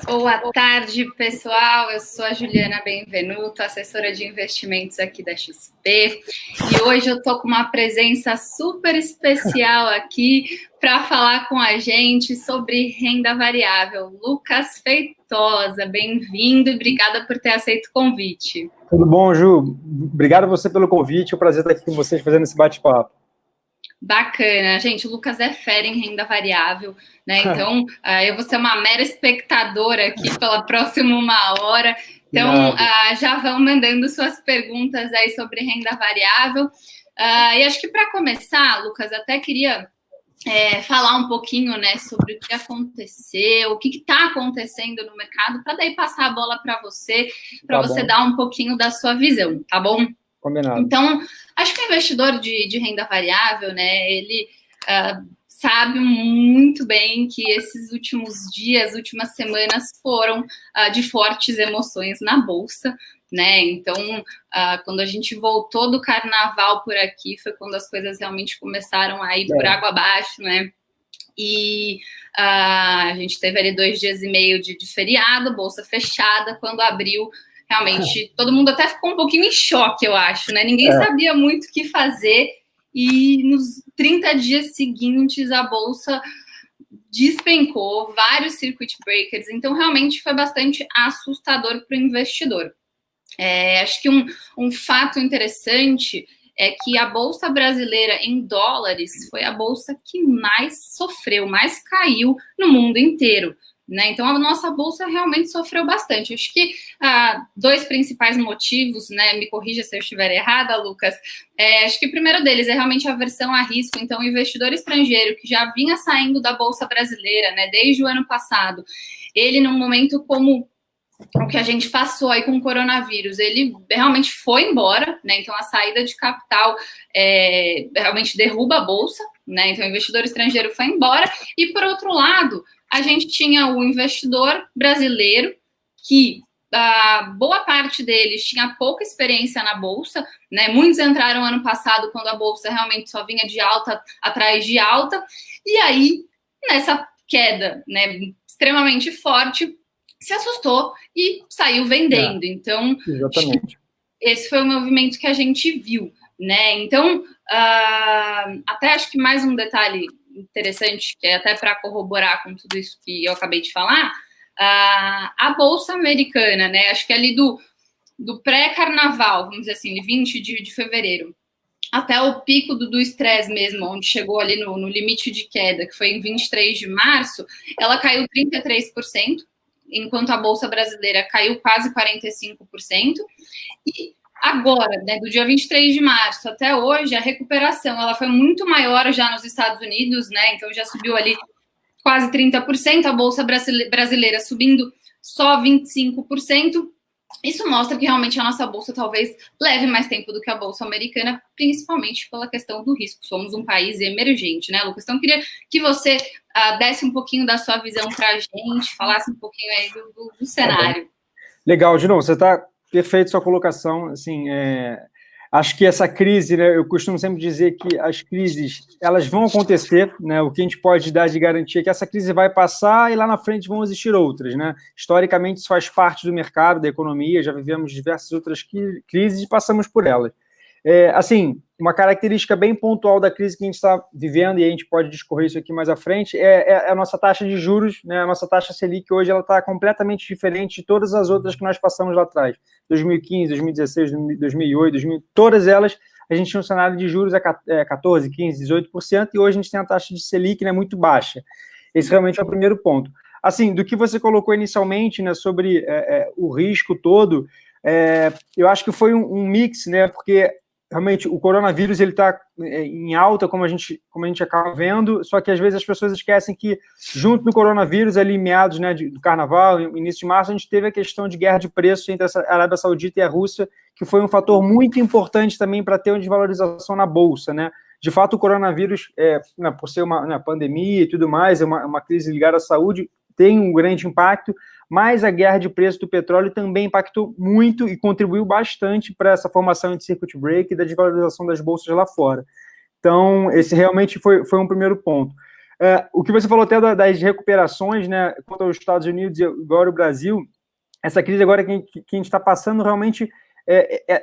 Boa tarde, pessoal. Eu sou a Juliana Benvenuto, assessora de investimentos aqui da XP. E hoje eu estou com uma presença super especial aqui para falar com a gente sobre renda variável. Lucas Feitosa, bem-vindo e obrigada por ter aceito o convite. Tudo bom, Ju? Obrigado a você pelo convite. É um prazer estar aqui com vocês fazendo esse bate-papo. Bacana, gente. O Lucas é fera em renda variável, né? Então, eu vou ser uma mera espectadora aqui pela próxima 1 hora. Então, já vão mandando suas perguntas aí sobre renda variável. E acho que para começar, Lucas, até queria falar um pouquinho, né, sobre o que aconteceu, o que está acontecendo no mercado, para daí passar a bola para você dar um pouquinho da sua visão, tá bom? Combinado. Então, acho que o investidor de renda variável, né, ele sabe muito bem que esses últimos dias, últimas semanas foram de fortes emoções na Bolsa, né? Então, quando a gente voltou do carnaval por aqui, foi quando as coisas realmente começaram a ir por água abaixo, né? E a gente teve ali 2 dias e meio de feriado, Bolsa fechada, quando abriu, realmente, todo mundo até ficou um pouquinho em choque, eu acho, né? Ninguém sabia muito o que fazer, e nos 30 dias seguintes a Bolsa despencou, vários circuit breakers, então realmente foi bastante assustador para o investidor. Acho que um fato interessante é que a Bolsa Brasileira em dólares foi a bolsa que mais sofreu, mais caiu no mundo inteiro, né? Então, a nossa bolsa realmente sofreu bastante. Acho que 2 principais motivos, né? Me corrija se eu estiver errada, Lucas. Acho que o primeiro deles é realmente a aversão a risco. Então, o investidor estrangeiro que já vinha saindo da Bolsa Brasileira, né? Desde o ano passado, ele, num momento como o que a gente passou aí com o coronavírus, ele realmente foi embora, né? Então a saída de capital realmente derruba a bolsa, né? Então o investidor estrangeiro foi embora, e por outro lado, a gente tinha o investidor brasileiro que boa parte deles tinha pouca experiência na bolsa, né? Muitos entraram ano passado quando a bolsa realmente só vinha de alta atrás de alta, e aí nessa queda, né, extremamente forte, se assustou e saiu vendendo. Então, exatamente. Esse foi o movimento que a gente viu, né? Então, até acho que mais um detalhe interessante, que é até para corroborar com tudo isso que eu acabei de falar, a Bolsa Americana, né? Acho que ali do pré-carnaval, vamos dizer assim, de 20 de fevereiro, até o pico do estresse mesmo, onde chegou ali no limite de queda, que foi em 23 de março, ela caiu 33%, enquanto a Bolsa Brasileira caiu quase 45%. E agora, né, do dia 23 de março até hoje, a recuperação ela foi muito maior já nos Estados Unidos, né? Então já subiu ali quase 30%, a Bolsa Brasileira subindo só 25%. Isso mostra que realmente a nossa bolsa talvez leve mais tempo do que a bolsa americana, principalmente pela questão do risco. Somos um país emergente, né, Lucas? Então, eu queria que você desse um pouquinho da sua visão para a gente, falasse um pouquinho aí do cenário. Legal, Gino, você está perfeito sua colocação. Assim, acho que essa crise, né, eu costumo sempre dizer que as crises, elas vão acontecer, né, o que a gente pode dar de garantia é que essa crise vai passar e lá na frente vão existir outras, né? Historicamente, isso faz parte do mercado, da economia, já vivemos diversas outras crises e passamos por elas. Assim, uma característica bem pontual da crise que a gente está vivendo, e a gente pode discorrer isso aqui mais à frente, é a nossa taxa de juros, né? A nossa taxa Selic hoje ela está completamente diferente de todas as outras que nós passamos lá atrás. 2015, 2016, 2008, todas elas, a gente tinha um cenário de juros a 14%, 15%, 18%, e hoje a gente tem a taxa de Selic, né, muito baixa. Esse realmente é o primeiro ponto. Assim, do que você colocou inicialmente, né, sobre o risco todo, eu acho que foi um mix, né, porque realmente o coronavírus ele está em alta, como a gente acaba vendo, só que às vezes as pessoas esquecem que junto do coronavírus, ali meados, né, do carnaval, início de março, a gente teve a questão de guerra de preço entre a Arábia Saudita e a Rússia, que foi um fator muito importante também para ter uma desvalorização na Bolsa, né? De fato, o coronavírus, por ser uma pandemia e tudo mais, é uma crise ligada à saúde, tem um grande impacto, mas a guerra de preço do petróleo também impactou muito e contribuiu bastante para essa formação de circuit break e da desvalorização das bolsas lá fora. Então, esse realmente foi um primeiro ponto. O que você falou até das recuperações, né, quanto aos Estados Unidos e agora o Brasil, essa crise agora que a gente está passando realmente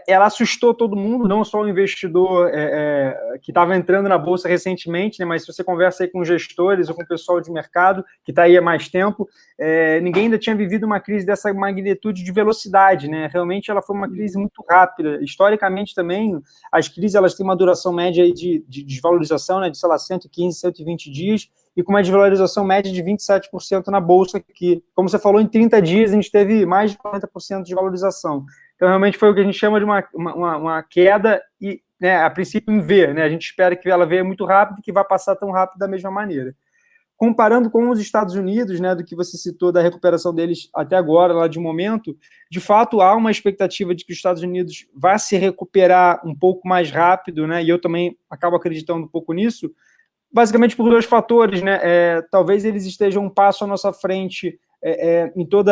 ela assustou todo mundo, não só o investidor que estava entrando na Bolsa recentemente, né, mas se você conversa aí com gestores ou com o pessoal de mercado que está aí há mais tempo, ninguém ainda tinha vivido uma crise dessa magnitude de velocidade, né? Realmente ela foi uma crise muito rápida. Historicamente também, as crises elas têm uma duração média aí de desvalorização, né, de, sei lá, 115, 120 dias, e com uma desvalorização média de 27% na Bolsa, que, como você falou, em 30 dias a gente teve mais de 40% de valorização. Então, realmente foi o que a gente chama de uma queda, e, né, a princípio em V, né? A gente espera que ela venha muito rápido e que vai passar tão rápido da mesma maneira. Comparando com os Estados Unidos, né, do que você citou da recuperação deles até agora, lá de momento, de fato há uma expectativa de que os Estados Unidos vá se recuperar um pouco mais rápido, né? E eu também acabo acreditando um pouco nisso, basicamente por dois fatores, né? Talvez eles estejam um passo à nossa frente em todo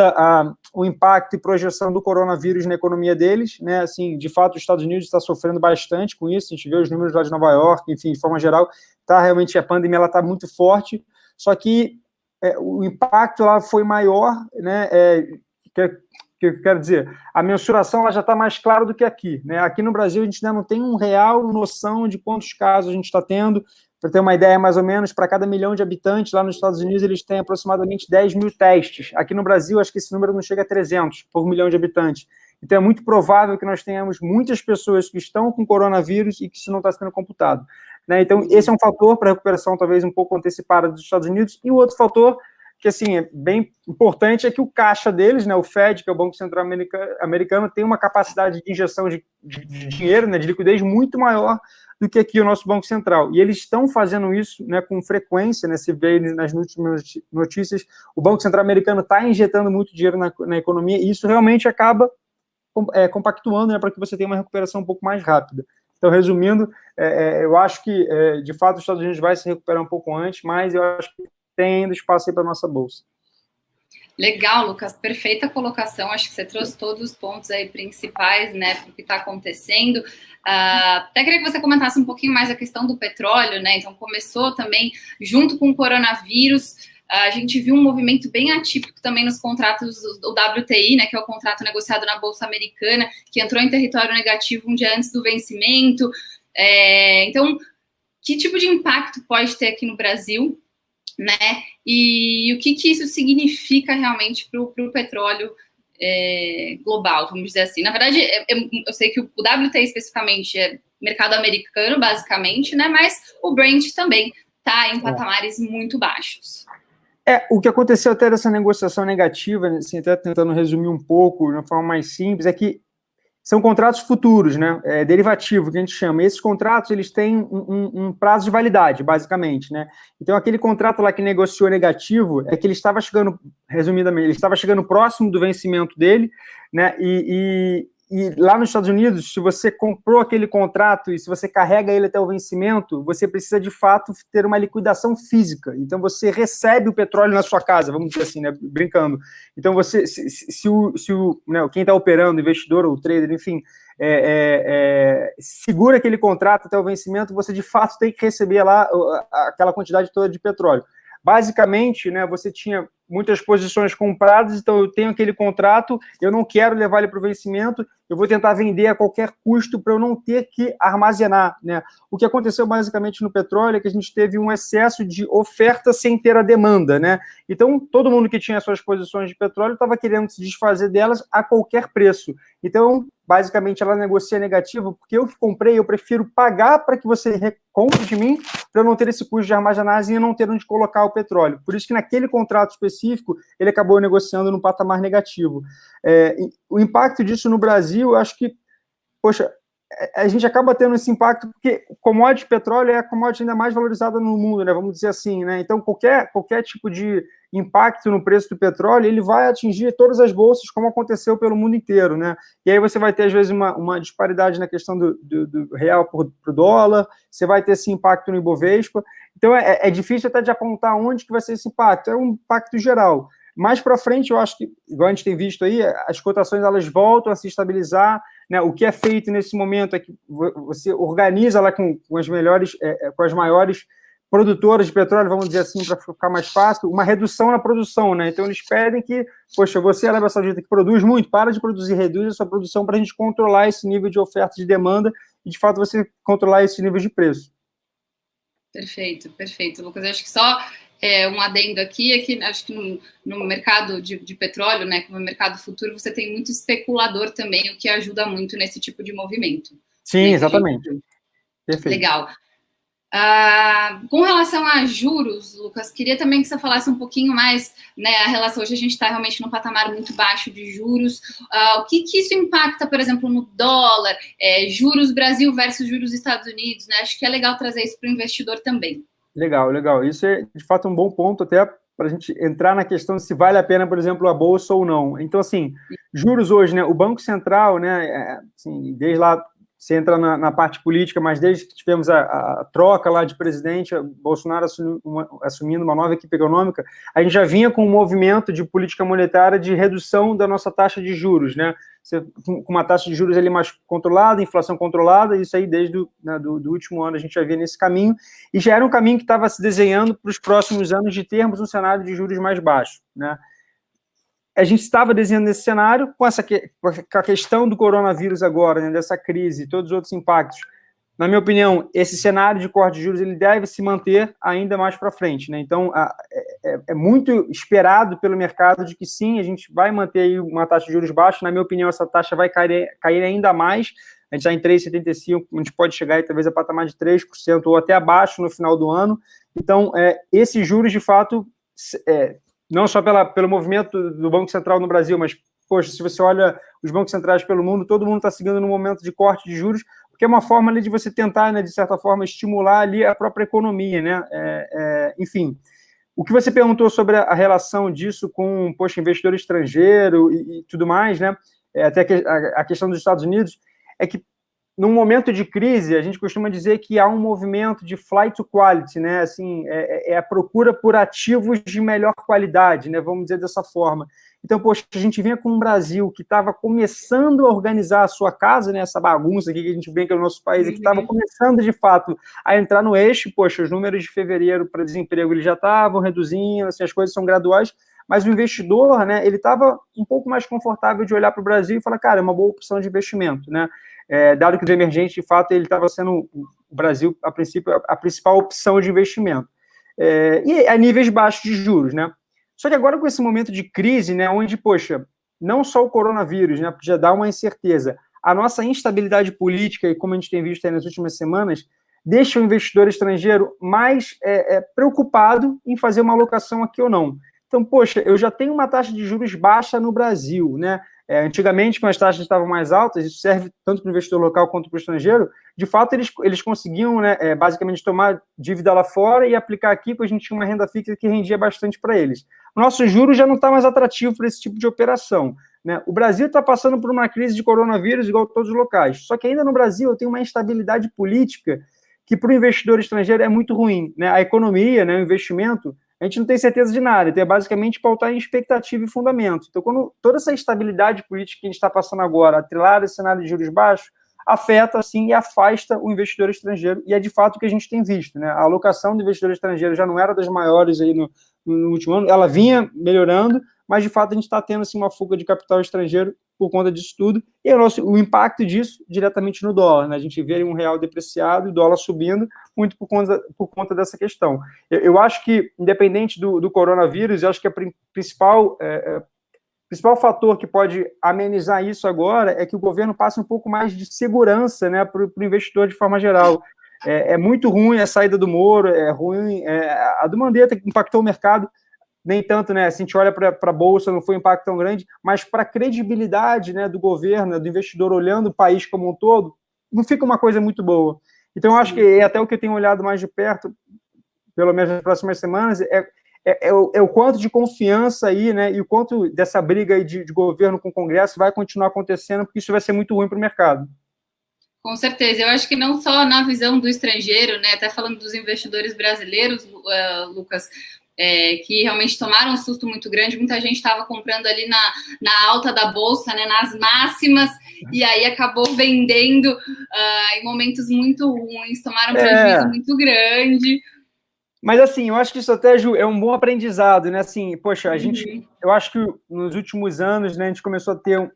o impacto e projeção do coronavírus na economia deles, né? Assim, de fato, os Estados Unidos está sofrendo bastante com isso, a gente vê os números lá de Nova York, enfim, de forma geral, realmente a pandemia ela está muito forte, só que o impacto lá foi maior, né? Que eu quero dizer, a mensuração ela já está mais clara do que aqui, né? Aqui no Brasil a gente ainda não tem uma real noção de quantos casos a gente está tendo. Para ter uma ideia, mais ou menos, para cada 1 milhão de habitantes, lá nos Estados Unidos eles têm aproximadamente 10 mil testes. Aqui no Brasil, acho que esse número não chega a 300 por 1 milhão de habitantes. Então é muito provável que nós tenhamos muitas pessoas que estão com coronavírus e que isso não está sendo computado, né? Então esse é um fator para a recuperação talvez um pouco antecipada dos Estados Unidos. E o outro fator que, assim, é bem importante é que o caixa deles, né, o Fed, que é o Banco Central Americano, tem uma capacidade de injeção de dinheiro, né, de liquidez muito maior do que aqui o nosso Banco Central. E eles estão fazendo isso, né, com frequência, né, se vê nas últimas notícias, o Banco Central Americano está injetando muito dinheiro na economia, e isso realmente acaba compactuando, né, para que você tenha uma recuperação um pouco mais rápida. Então, resumindo, eu acho que, de fato, os Estados Unidos vai se recuperar um pouco antes, mas eu acho que tem ainda espaço aí para a nossa bolsa. Legal, Lucas, perfeita colocação. Acho que você trouxe todos os pontos aí principais, né, para o que está acontecendo. Até queria que você comentasse um pouquinho mais a questão do petróleo, né? Então, começou também junto com o coronavírus. A gente viu um movimento bem atípico também nos contratos do WTI, né, que é o contrato negociado na Bolsa Americana, que entrou em território negativo um dia antes do vencimento. Então, que tipo de impacto pode ter aqui no Brasil, né? E o que isso significa realmente para o petróleo global, vamos dizer assim. Na verdade, eu sei que o WTI especificamente é mercado americano, basicamente, né? Mas o Brent também está em patamares muito baixos. O que aconteceu até dessa negociação negativa, assim, até tentando resumir um pouco, de uma forma mais simples, é que são contratos futuros, né? Derivativo, que a gente chama. Esses contratos, eles têm um prazo de validade, basicamente, né? Então, aquele contrato lá que negociou negativo é que ele estava chegando, resumidamente, ele estava chegando próximo do vencimento dele, né? E lá nos Estados Unidos, se você comprou aquele contrato e se você carrega ele até o vencimento, você precisa, de fato, ter uma liquidação física. Então, você recebe o petróleo na sua casa, vamos dizer assim, né? Brincando. Então, você, né, quem está operando, investidor ou trader, enfim, segura aquele contrato até o vencimento, você, de fato, tem que receber lá aquela quantidade toda de petróleo. Basicamente, né, você tinha muitas posições compradas, então eu tenho aquele contrato, eu não quero levar ele para o vencimento, eu vou tentar vender a qualquer custo para eu não ter que armazenar, né? O que aconteceu basicamente no petróleo é que a gente teve um excesso de oferta sem ter a demanda, né? Então, todo mundo que tinha suas posições de petróleo estava querendo se desfazer delas a qualquer preço. Então, basicamente, ela negocia negativo, porque eu que comprei, eu prefiro pagar para que você compre de mim, para eu não ter esse custo de armazenagem e não ter onde colocar o petróleo. Por isso que naquele contrato específico, ele acabou negociando no patamar negativo. O impacto disso no Brasil, eu acho que, poxa, a gente acaba tendo esse impacto porque o commodity petróleo é a commodity ainda mais valorizada no mundo, né? Vamos dizer assim, né? Então, qualquer tipo de impacto no preço do petróleo, ele vai atingir todas as bolsas, como aconteceu pelo mundo inteiro, né? E aí você vai ter, às vezes, uma disparidade na questão do real pro dólar, você vai ter esse impacto no Ibovespa. Então, é difícil até de apontar onde que vai ser esse impacto. É um impacto geral. Mais para frente, eu acho que, igual a gente tem visto aí, as cotações elas voltam a se estabilizar, né? O que é feito nesse momento é que você organiza lá com as melhores, com as maiores produtoras de petróleo, vamos dizer assim, para ficar mais fácil, uma redução na produção, né? Então eles pedem que, poxa, você, Arábia Saudita, que produz muito, para de produzir, reduz a sua produção para a gente controlar esse nível de oferta e de demanda e, de fato, você controlar esse nível de preço. Perfeito, perfeito, Lucas. Eu acho que só um adendo aqui é que acho que no mercado de petróleo, né, como mercado futuro, você tem muito especulador também, o que ajuda muito nesse tipo de movimento. Sim, né, exatamente. Perfeito. Legal. Com relação a juros, Lucas, queria também que você falasse um pouquinho mais, né, a relação, hoje a gente está realmente num patamar muito baixo de juros, o que isso impacta, por exemplo, no dólar, juros Brasil versus juros Estados Unidos, né, acho que é legal trazer isso para o investidor também. Legal, legal, isso é de fato um bom ponto até para a gente entrar na questão de se vale a pena, por exemplo, a bolsa ou não. Então, assim, juros hoje, né, o Banco Central, né, assim, desde lá, você entra na parte política, mas desde que tivemos a troca lá de presidente, Bolsonaro assumindo uma nova equipe econômica, a gente já vinha com um movimento de política monetária de redução da nossa taxa de juros, né? Com uma taxa de juros ali mais controlada, inflação controlada, isso aí desde do último ano a gente já via nesse caminho, e já era um caminho que estava se desenhando para os próximos anos de termos um cenário de juros mais baixo, né? A gente estava desenhando esse cenário com a questão do coronavírus agora, né, dessa crise e todos os outros impactos. Na minha opinião, esse cenário de corte de juros ele deve se manter ainda mais para frente, né? Então, é muito esperado pelo mercado de que sim, a gente vai manter aí uma taxa de juros baixa. Na minha opinião, essa taxa vai cair ainda mais. A gente está em 3,75%, a gente pode chegar aí, talvez a patamar de 3% ou até abaixo no final do ano. Então, esses juros, de fato, não só pelo movimento do Banco Central no Brasil, mas, poxa, se você olha os bancos centrais pelo mundo, todo mundo está seguindo no momento de corte de juros, porque é uma forma ali de você tentar, né, de certa forma, estimular ali a própria economia, né? Enfim, o que você perguntou sobre a relação disso com, poxa, investidor estrangeiro e tudo mais, né? Até a questão dos Estados Unidos, é que num momento de crise, a gente costuma dizer que há um movimento de flight to quality, né? Assim, a procura por ativos de melhor qualidade, né? Vamos dizer dessa forma. Então, poxa, a gente vinha com um Brasil que estava começando a organizar a sua casa, né? Essa bagunça aqui que a gente vê que é o nosso país, que estava começando, de fato, a entrar no eixo. Poxa, os números de fevereiro para desemprego eles já estavam reduzindo, assim, as coisas são graduais, mas o investidor, né, ele estava um pouco mais confortável de olhar para o Brasil e falar, cara, é uma boa opção de investimento, né? Dado que o emergente, de fato, ele estava sendo, o Brasil, a princípio, a principal opção de investimento. E a níveis baixos de juros, né? Só que agora, com esse momento de crise, né, onde, poxa, não só o coronavírus, né, já dá uma incerteza, a nossa instabilidade política, e como a gente tem visto aí nas últimas semanas, deixa o investidor estrangeiro mais preocupado em fazer uma alocação aqui ou não. Então, poxa, eu já tenho uma taxa de juros baixa no Brasil, né? Antigamente, quando as taxas estavam mais altas, isso serve tanto para o investidor local quanto para o estrangeiro, de fato, eles conseguiam, né, basicamente, tomar dívida lá fora e aplicar aqui, porque a gente tinha uma renda fixa que rendia bastante para eles. O nosso juros já não está mais atrativo para esse tipo de operação, né? O Brasil está passando por uma crise de coronavírus igual todos os locais, só que ainda no Brasil eu tenho uma instabilidade política que para o investidor estrangeiro é muito ruim, né? A economia, né, o investimento, a gente não tem certeza de nada, então é basicamente pautar em expectativa e fundamento. Então, quando toda essa estabilidade política que a gente está passando agora, atrelada a esse cenário de juros baixos, afeta, assim, e afasta o investidor estrangeiro, e é de fato o que a gente tem visto, né? A alocação do investidor estrangeiro já não era das maiores aí no último ano, ela vinha melhorando, mas de fato a gente está tendo, assim, uma fuga de capital estrangeiro por conta disso tudo, e o impacto disso diretamente no dólar, né? A gente vê um real depreciado e o dólar subindo, muito por conta dessa questão. Eu acho que, independente do coronavírus, eu acho que a principal fator que pode amenizar isso agora é que o governo passe um pouco mais de segurança, né, para o investidor de forma geral. É muito ruim a saída do Moro, é ruim, a do Mandetta que impactou o mercado, nem tanto, né? Se a gente olha para a Bolsa, não foi um impacto tão grande, mas para a credibilidade, né, do governo, né, do investidor olhando o país como um todo, não fica uma coisa muito boa. Então, eu acho que até o que eu tenho olhado mais de perto, pelo menos nas próximas semanas, é o quanto de confiança aí, né, e o quanto dessa briga aí de governo com o Congresso vai continuar acontecendo, porque isso vai ser muito ruim para o mercado. Com certeza, eu acho que não só na visão do estrangeiro, né, até falando dos investidores brasileiros, Lucas, que realmente tomaram um susto muito grande, muita gente estava comprando ali na alta da bolsa, né, nas máximas, e aí acabou vendendo em momentos muito ruins, tomaram um prejuízo muito grande. Mas, assim, eu acho que isso até, Ju, é um bom aprendizado, né? Assim, poxa, Uhum. eu acho que nos últimos anos, né, a gente começou a ter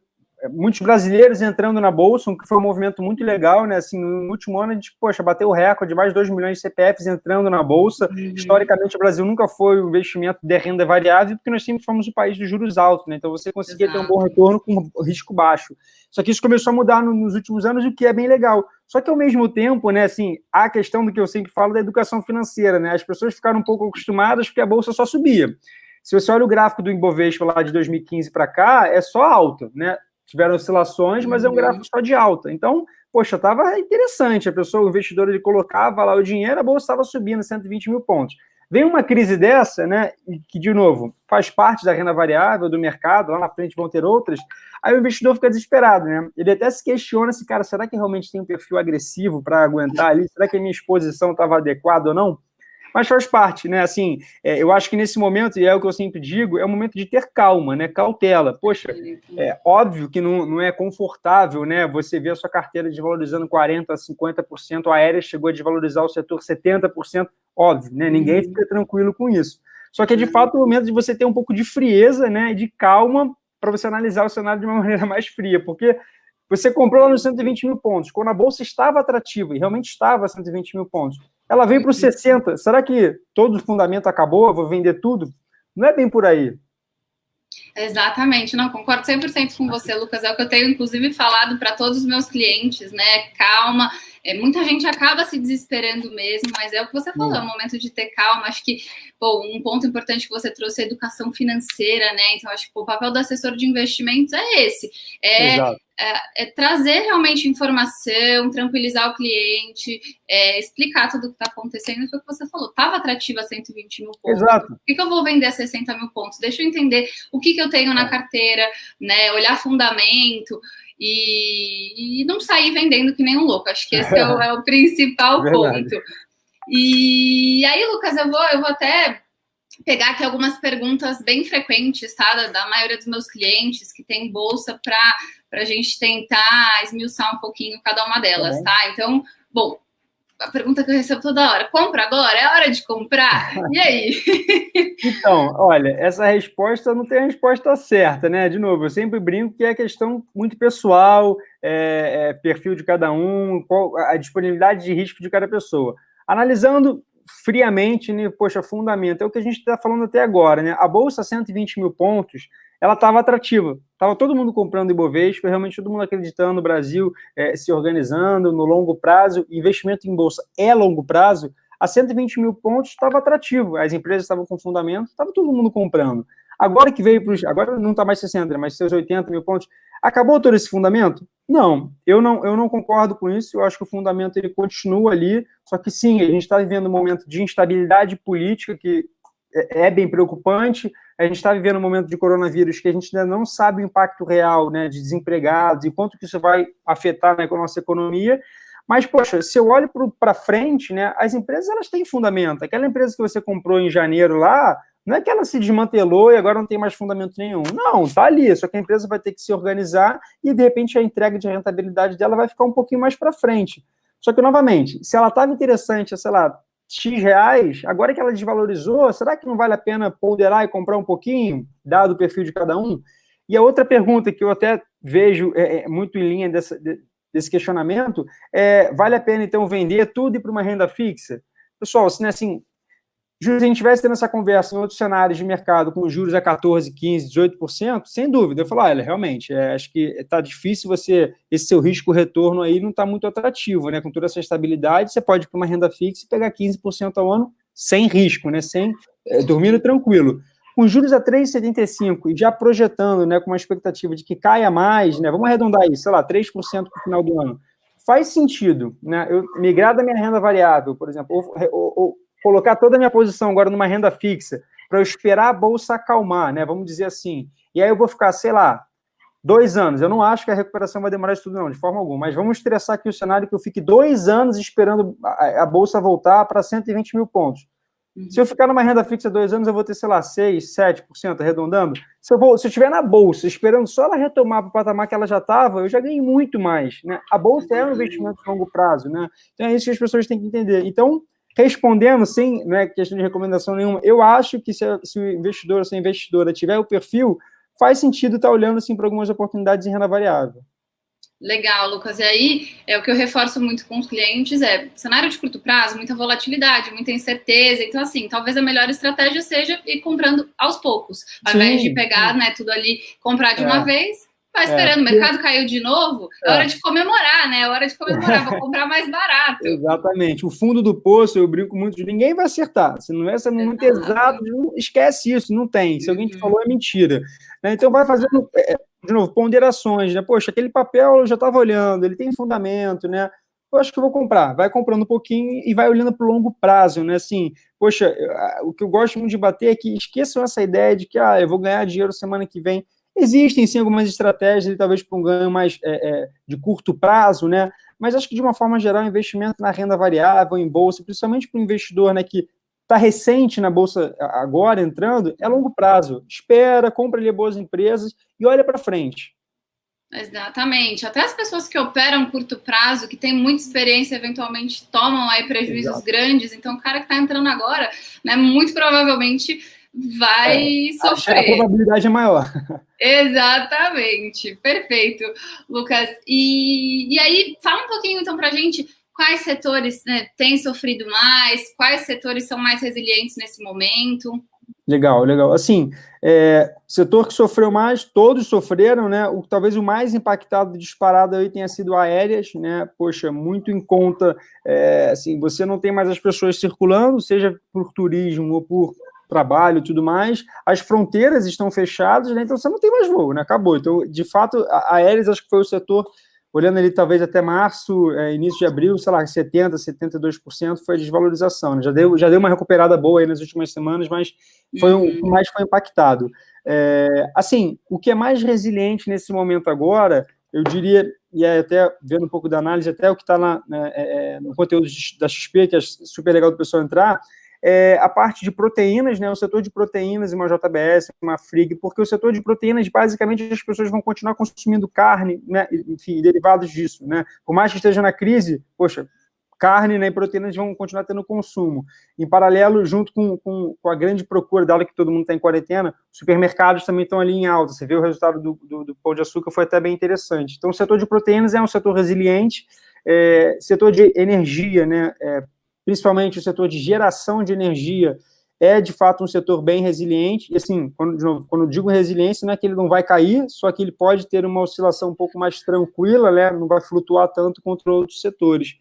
muitos brasileiros entrando na Bolsa, que foi um movimento muito legal, né? Assim, no último ano, a gente, poxa, bateu o recorde de mais de 2 milhões de CPFs entrando na Bolsa. Uhum. Historicamente, o Brasil nunca foi um investimento de renda variável, porque nós sempre fomos o país dos juros altos, né? Então, você conseguia ter um bom Exato. retorno com risco baixo. Só que isso começou a mudar nos últimos anos, o que é bem legal. Só que, ao mesmo tempo, né, assim, a questão do que eu sempre falo da educação financeira, né? As pessoas ficaram um pouco acostumadas porque a Bolsa só subia. Se você olha o gráfico do Ibovespa lá de 2015 para cá, é só alta, né? Tiveram oscilações, mas é um gráfico Uhum. só de alta. Então, poxa, estava interessante. A pessoa, o investidor, ele colocava lá o dinheiro, a bolsa estava subindo 120 mil pontos. Vem uma crise dessa, né, que, de novo, faz parte da renda variável, do mercado, lá na frente vão ter outras, aí o investidor fica desesperado, né? Ele até se questiona se, cara, será que realmente tem um perfil agressivo para aguentar ali? Será que a minha exposição estava adequada ou não? Mas faz parte, né? Assim, eu acho que nesse momento, e é o que eu sempre digo, é o momento de ter calma, né? Cautela. Poxa, é óbvio que não é confortável, né? Você vê a sua carteira desvalorizando 40%, 50%, a aérea chegou a desvalorizar o setor 70%, óbvio, né? Ninguém fica tranquilo com isso. Só que é de fato o momento de você ter um pouco de frieza, né? De calma para você analisar o cenário de uma maneira mais fria, porque você comprou lá nos 120 mil pontos, quando a bolsa estava atrativa, e realmente estava a 120 mil pontos. Ela veio para os 60. Será que todo o fundamento acabou? Eu vou vender tudo? Não é bem por aí. Exatamente, não, concordo 100% com você, Lucas, é o que eu tenho, inclusive, falado para todos os meus clientes, né, calma, muita gente acaba se desesperando mesmo, mas é o que você falou, é o momento de ter calma, acho que, pô, um ponto importante que você trouxe é a educação financeira, né, então acho que o papel do assessor de investimentos é esse, trazer realmente informação, tranquilizar o cliente, explicar tudo o que está acontecendo, foi o que você falou, estava atrativa a 120 mil pontos, Exato. por que eu vou vender a 60 mil pontos? Deixa eu entender o que eu tenho na carteira, né? Olhar fundamento e não sair vendendo que nem um louco. Acho que esse é o principal ponto. E aí, Lucas, eu vou até pegar aqui algumas perguntas bem frequentes, tá? Da maioria dos meus clientes que tem bolsa para a gente tentar esmiuçar um pouquinho cada uma delas, tá? Então, bom, a pergunta que eu recebo toda hora: compra agora? É hora de comprar? E aí? Então, olha, essa resposta não tem a resposta certa, né? De novo, eu sempre brinco que é questão muito pessoal, perfil de cada um, qual a disponibilidade de risco de cada pessoa. Analisando friamente, né, poxa, fundamento, é o que a gente está falando até agora, né? A Bolsa 120 mil pontos, ela estava atrativa, estava todo mundo comprando Ibovespa, realmente todo mundo acreditando no Brasil, se organizando no longo prazo, investimento em Bolsa é longo prazo, a 120 mil pontos estava atrativo, as empresas estavam com fundamento, estava todo mundo comprando. Agora que veio para os. Agora não está mais 60, mas seus 80 mil pontos. Acabou todo esse fundamento? Não, eu não concordo com isso. Eu acho que o fundamento ele continua ali. Só que sim, a gente está vivendo um momento de instabilidade política que é bem preocupante. A gente está vivendo um momento de coronavírus que a gente ainda não sabe o impacto real, né, de desempregados e quanto que isso vai afetar na nossa economia. Mas, poxa, se eu olho para frente, né, as empresas elas têm fundamento. Aquela empresa que você comprou em janeiro lá, não é que ela se desmantelou e agora não tem mais fundamento nenhum. Não, tá ali. Só que a empresa vai ter que se organizar e, de repente, a entrega de rentabilidade dela vai ficar um pouquinho mais para frente. Só que, novamente, se ela estava interessante, sei lá, X reais, agora que ela desvalorizou, será que não vale a pena ponderar e comprar um pouquinho, dado o perfil de cada um? E a outra pergunta que eu até vejo muito em linha desse questionamento, vale a pena, então, vender tudo e ir para uma renda fixa? Pessoal, se, né, assim, juros, a gente estivesse tendo essa conversa em outros cenários de mercado, com juros a 14%, 15%, 18%, sem dúvida, eu falo, olha, realmente, acho que está difícil esse seu risco-retorno aí não está muito atrativo, né? Com toda essa estabilidade, você pode ir para uma renda fixa e pegar 15% ao ano sem risco, né? Dormindo tranquilo. Com juros a 3,75 e já projetando, né, com uma expectativa de que caia mais, né, vamos arredondar isso, sei lá, 3% para o final do ano, faz sentido, né, eu migrar da minha renda variável, por exemplo, ou colocar toda a minha posição agora numa renda fixa, para eu esperar a bolsa acalmar, né, vamos dizer assim, e aí eu vou ficar, sei lá, 2 anos, eu não acho que a recuperação vai demorar isso tudo não, de forma alguma, mas vamos estressar aqui o cenário que eu fique 2 anos esperando a bolsa voltar para 120 mil pontos. Se eu ficar numa renda fixa 2 anos, eu vou ter, sei lá, 6%, 7%, arredondando. Se eu estiver na bolsa, esperando só ela retomar para o patamar que ela já estava, eu já ganhei muito mais, né? A bolsa é um investimento de longo prazo, né? Então é isso que as pessoas têm que entender. Então, respondendo sem, né, questão de recomendação nenhuma, eu acho que se o investidor ou se a investidora tiver o perfil, faz sentido estar olhando assim, para algumas oportunidades em renda variável. Legal, Lucas. E aí, o que eu reforço muito com os clientes cenário de curto prazo, muita volatilidade, muita incerteza. Então, assim, talvez a melhor estratégia seja ir comprando aos poucos, ao invés de pegar, né, tudo ali, comprar de uma vez, vai esperando, o mercado caiu de novo, é hora de comemorar, né? É hora de comemorar, vou comprar mais barato. Exatamente. O fundo do poço, eu brinco muito, ninguém vai acertar. Se não é muito exato, esquece isso, não tem. Se alguém te falou, é mentira. Né? Então, vai fazendo, de novo, ponderações, né? Poxa, aquele papel eu já estava olhando, ele tem fundamento, né? Eu acho que eu vou comprar. Vai comprando um pouquinho e vai olhando para o longo prazo, né? Assim, poxa, o que eu gosto muito de bater é que esqueçam essa ideia de que, eu vou ganhar dinheiro semana que vem. Existem, sim, algumas estratégias, talvez para um ganho mais de curto prazo, né? Mas acho que, de uma forma geral, investimento na renda variável, em bolsa, principalmente para o investidor, né, que está recente na bolsa agora, entrando, é longo prazo. Espera, compra ali boas empresas e olha para frente. Exatamente. Até as pessoas que operam curto prazo, que têm muita experiência, eventualmente tomam aí prejuízos grandes. Então, o cara que está entrando agora, né, muito provavelmente vai sofrer. A probabilidade é maior. Exatamente. Perfeito, Lucas. E aí, fala um pouquinho, então, para a gente quais setores, né, têm sofrido mais, quais setores são mais resilientes nesse momento. Legal, legal. Assim, setor que sofreu mais, todos sofreram, né? Talvez o mais impactado disparado aí tenha sido aéreas, né? Poxa, muito em conta, assim, você não tem mais as pessoas circulando, seja por turismo ou por trabalho e tudo mais, as fronteiras estão fechadas, né? Então você não tem mais voo, né? Acabou. Então, de fato, aéreas acho que foi o setor, olhando ali talvez até março, início de abril, sei lá, 70%, 72% foi a desvalorização, né? Já deu uma recuperada boa aí nas últimas semanas, mas foi o que mais foi impactado. Assim, o que é mais resiliente nesse momento agora, eu diria, e até vendo um pouco da análise, até o que está no conteúdo da XP, que é super legal do pessoal entrar, a parte de proteínas, né, o setor de proteínas, uma JBS, uma Frig, porque o setor de proteínas, basicamente, as pessoas vão continuar consumindo carne, né, enfim, derivados disso, né, por mais que esteja na crise, poxa, carne, né, e proteínas vão continuar tendo consumo. Em paralelo, junto com a grande procura, dado que todo mundo está em quarentena, supermercados também estão ali em alta. Você vê o resultado do Pão de Açúcar, foi até bem interessante. Então, o setor de proteínas é um setor resiliente, setor de energia, né, principalmente o setor de geração de energia, é de fato um setor bem resiliente. E assim, quando eu digo resiliência, não é que ele não vai cair, só que ele pode ter uma oscilação um pouco mais tranquila, né, não vai flutuar tanto contra outros setores.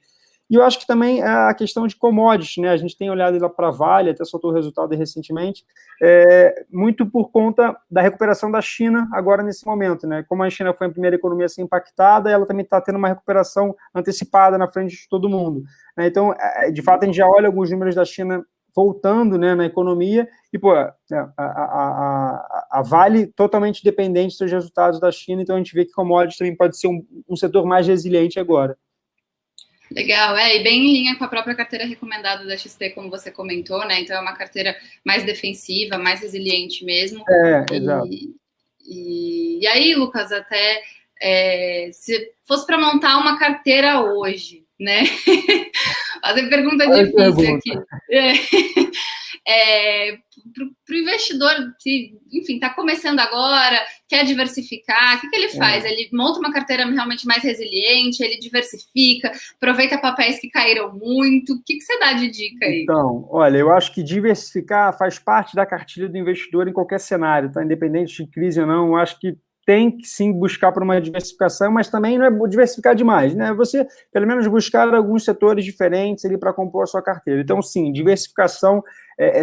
E eu acho que também a questão de commodities, né? A gente tem olhado lá para a Vale, até soltou o resultado recentemente, muito por conta da recuperação da China agora nesse momento, né? Como a China foi a primeira economia a ser impactada, ela também está tendo uma recuperação antecipada na frente de todo mundo. Né? Então, de fato, a gente já olha alguns números da China voltando, né, na economia, e pô, a Vale totalmente dependente dos seus resultados da China, então a gente vê que commodities também pode ser um setor mais resiliente agora. Legal, e bem em linha com a própria carteira recomendada da XP, como você comentou, né? Então é uma carteira mais defensiva, mais resiliente mesmo. Exato. E aí, Lucas, até se fosse para montar uma carteira hoje, né? Fazer pergunta difícil aqui. Para o investidor que, enfim, está começando agora, quer diversificar, o que ele faz? Ele monta uma carteira realmente mais resiliente, ele diversifica, aproveita papéis que caíram muito. O que você dá de dica aí? Então, olha, eu acho que diversificar faz parte da cartilha do investidor em qualquer cenário, tá? Independente de crise ou não, eu acho que tem que sim buscar por uma diversificação, mas também não é diversificar demais, né? Você, pelo menos, buscar alguns setores diferentes ali para compor a sua carteira. Então, sim, diversificação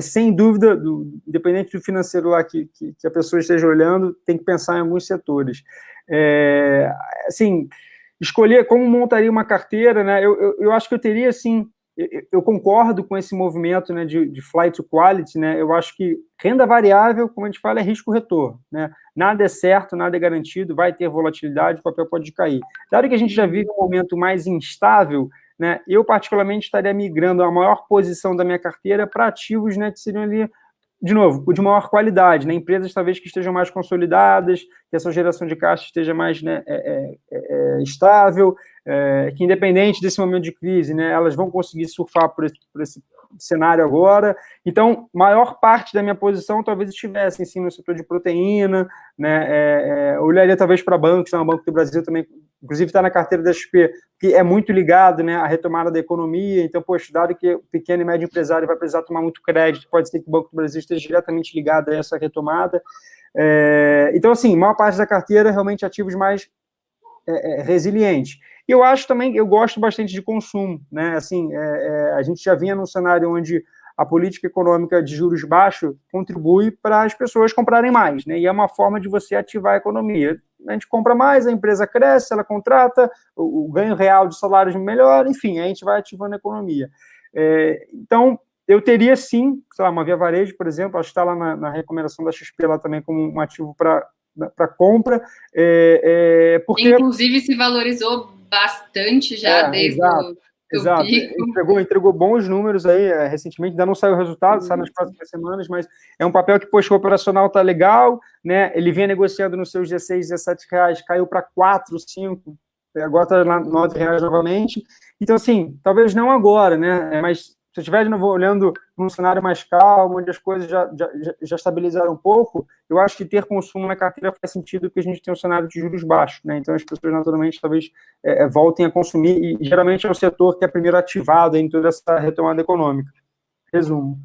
sem dúvida, independente do financeiro lá que a pessoa esteja olhando, tem que pensar em alguns setores. Assim, escolher como montaria uma carteira, né? Eu acho que eu teria, assim, eu concordo com esse movimento, né, de flight to quality, né? Eu acho que renda variável, como a gente fala, é risco-retorno, né? Nada é certo, nada é garantido, vai ter volatilidade, o papel pode cair. Dado que a gente já vive um momento mais instável, né, eu particularmente estaria migrando a maior posição da minha carteira para ativos, né, que seriam ali, de novo, de maior qualidade, né? Empresas talvez que estejam mais consolidadas, que essa geração de caixa esteja mais, né, estável, que independente desse momento de crise, né, elas vão conseguir surfar por cenário agora. Então, maior parte da minha posição talvez estivesse assim, no setor de proteína, né? Eu olharia talvez para bancos, o Banco do Brasil também, inclusive está na carteira da XP, que é muito ligado, né, à retomada da economia. Então, poxa, dado que o pequeno e médio empresário vai precisar tomar muito crédito, pode ser que o Banco do Brasil esteja diretamente ligado a essa retomada. Então, assim, maior parte da carteira realmente ativos mais resilientes. E eu acho também, eu gosto bastante de consumo, né? Assim, a gente já vinha num cenário onde a política econômica de juros baixos contribui para as pessoas comprarem mais, né? E é uma forma de você ativar a economia. A gente compra mais, a empresa cresce, ela contrata, o ganho real de salários melhora, enfim, a gente vai ativando a economia. Então, eu teria sim, sei lá, uma Via Varejo, por exemplo, acho que está lá na recomendação da XP lá também como um ativo para compra, porque... Inclusive se valorizou bastante já desde o pico. Entregou bons números aí recentemente, ainda não saiu o resultado, sai nas próximas semanas, mas é um papel que, poxa, o operacional está legal, né? Ele vinha negociando nos seus 16, 17 reais, caiu para 4, 5, agora está R$ 9 novamente. Então, assim, talvez não agora, né? Mas se eu estiver de novo olhando num cenário mais calmo, onde as coisas já estabilizaram um pouco, eu acho que ter consumo na carteira faz sentido porque a gente tem um cenário de juros baixos, né? Então as pessoas naturalmente talvez voltem a consumir, e geralmente é o setor que é primeiro ativado em toda essa retomada econômica. Resumo.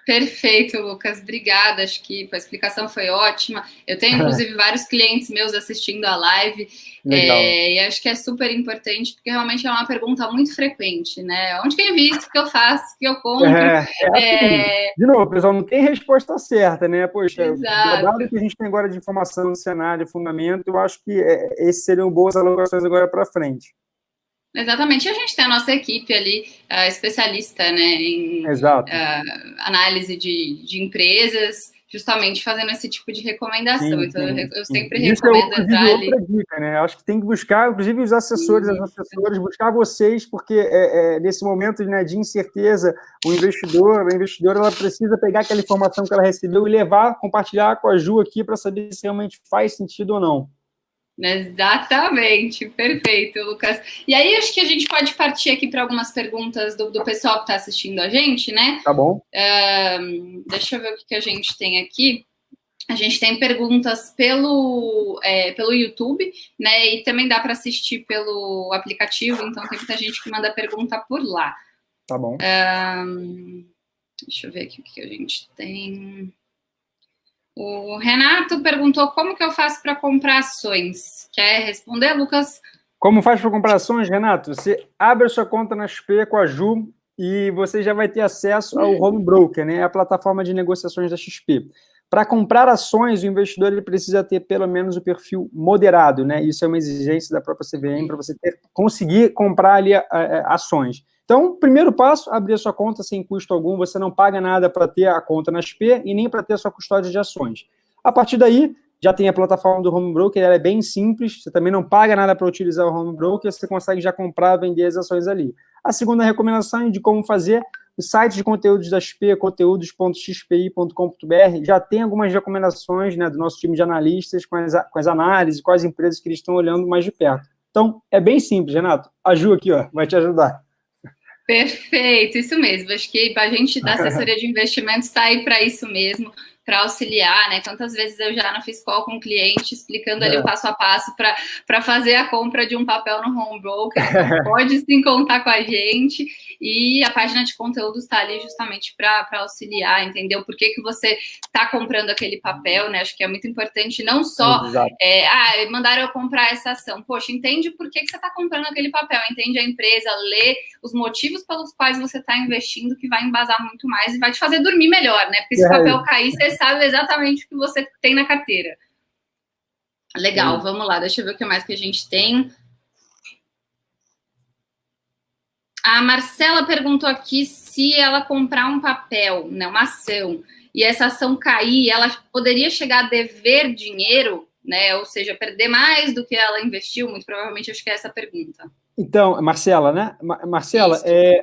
Perfeito, Lucas, obrigada, acho que a explicação foi ótima. Eu tenho, inclusive, vários clientes meus assistindo a live, e acho que é super importante, porque realmente é uma pergunta muito frequente, né? Onde que eu invisto, o que eu faço, o que eu compro? Assim, de novo, pessoal, não tem resposta certa, né? Poxa, dado que a gente tem agora de informação, de cenário, de fundamento, eu acho que esses seriam boas alocações agora para frente. Exatamente, e a gente tem a nossa equipe ali, especialista, né, em análise de empresas, justamente fazendo esse tipo de recomendação. Então, eu sempre recomendo entrar ali. Outra dica, né? Acho que tem que buscar, inclusive os assessores, as assessoras, buscar vocês, porque nesse momento, né, de incerteza, a investidora, ela precisa pegar aquela informação que ela recebeu e levar, compartilhar com a Ju aqui para saber se realmente faz sentido ou não. Exatamente, perfeito, Lucas. E aí, acho que a gente pode partir aqui para algumas perguntas do pessoal que está assistindo a gente, né? Tá bom. Deixa eu ver o que a gente tem aqui. A gente tem perguntas pelo YouTube, né? E também dá para assistir pelo aplicativo, então tem muita gente que manda pergunta por lá. Tá bom. Deixa eu ver aqui o que a gente tem. O Renato perguntou como que eu faço para comprar ações. Quer responder, Lucas? Como faz para comprar ações, Renato? Você abre a sua conta na XP com a Ju e você já vai ter acesso ao Home Broker, né? A plataforma de negociações da XP. Para comprar ações, o investidor ele precisa ter pelo menos o perfil moderado, né? Isso é uma exigência da própria CVM para você conseguir comprar ali ações. Então, primeiro passo, abrir a sua conta sem custo algum, você não paga nada para ter a conta na XP e nem para ter a sua custódia de ações. A partir daí, já tem a plataforma do Home Broker, ela é bem simples, você também não paga nada para utilizar o Home Broker, você consegue já comprar, vender as ações ali. A segunda recomendação de como fazer, o site de conteúdos da XP, conteúdos.xpi.com.br, já tem algumas recomendações, né, do nosso time de analistas com as análises, com as empresas que eles estão olhando mais de perto. Então, é bem simples, Renato. A Ju aqui, ó, vai te ajudar. Perfeito, isso mesmo. Acho que a gente da assessoria de investimentos está aí para isso mesmo, para auxiliar, né? Quantas vezes eu já não fiz call com o cliente explicando ali o passo a passo para fazer a compra de um papel no Home Broker. Então, pode sim contar com a gente. E a página de conteúdo está ali justamente para auxiliar, entender o porquê que você está comprando aquele papel, né? Acho que é muito importante, não só mandaram eu comprar essa ação. Poxa, entende por que você está comprando aquele papel, entende a empresa, lê os motivos pelos quais você está investindo, que vai embasar muito mais e vai te fazer dormir melhor, né? Porque se o papel cair, você sabe exatamente o que você tem na carteira. Legal, vamos lá, deixa eu ver o que mais que a gente tem. A Marcela perguntou aqui se ela comprar um papel, né, uma ação, e essa ação cair, ela poderia chegar a dever dinheiro, né? Ou seja, perder mais do que ela investiu? Muito provavelmente, acho que é essa a pergunta. Então, Marcela, né? Marcela,